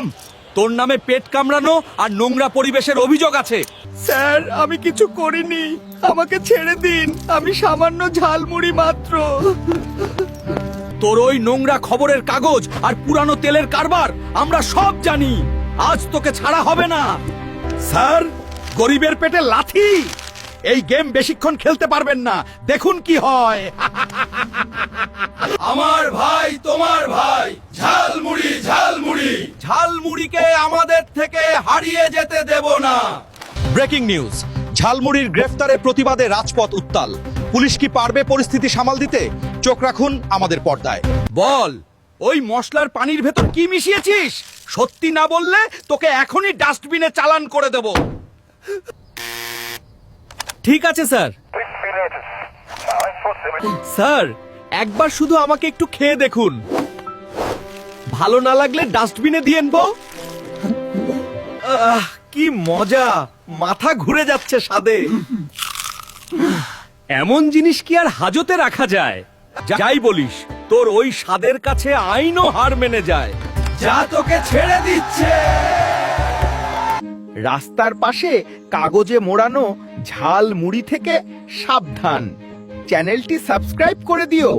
থাম, তোর নামে পেট কামড়ানো আর নোংরা পরিবেশের অভিযোগ আছে। স্যার আমি কিছু করিনি, আমাকে ছেড়ে দিন, আমি সামান্য ঝালমুড়ি মাত্র। তোর ওই নোংরা খবরের কাগজ আর পুরানো তেলের কারবার আমরা সব জানি। আজ তোকে ছাড়া হবে না। স্যার, গরিবের পেটে লাথি। এই গেম বেশিক্ষণ খেলতে পারবেন না, দেখুন কি হয়। আমার ভাই তোমার ভাই, ঝালমুড়ি ঝালমুড়ি, ঝালমুড়িকে আমাদের থেকে হারিয়ে যেতে দেব না। ব্রেকিং নিউজ, ঝালমুড়ির গ্রেফতারে প্রতিবাদে রাজপথ উত্তাল। পুলিশ কি পারবে পরিস্থিতি সামাল দিতে? চোখ রাখুন আমাদের পর্দায়। বল, ওই মশলার পানির ভেতর কি মিশিয়েছিস? সত্যি না বললে তোকে এখনই ডাস্টবিনে চালান করে দেব। ঠিক আছে স্যার। স্যার, একবার শুধু আমাকে একটু খেয়ে দেখুন, ভালো না লাগলে ডাস্টবিনে দিয়ে নেবো। কি মজা, মাথা ঘুরে যাচ্ছে স্বাদে। এমন জিনিস কি আর হাজতে রাখা যায়? যাই বলিস, তোর ওই স্বাদের কাছে আইনও হার মেনে যায়। যা, তোকে ছেড়ে দিচ্ছে। রাস্তার পাশে কাগজে মোড়ানো ঝাল মুড়ি থেকে সাবধান। চ্যানেলটি সাবস্ক্রাইব করে দিও।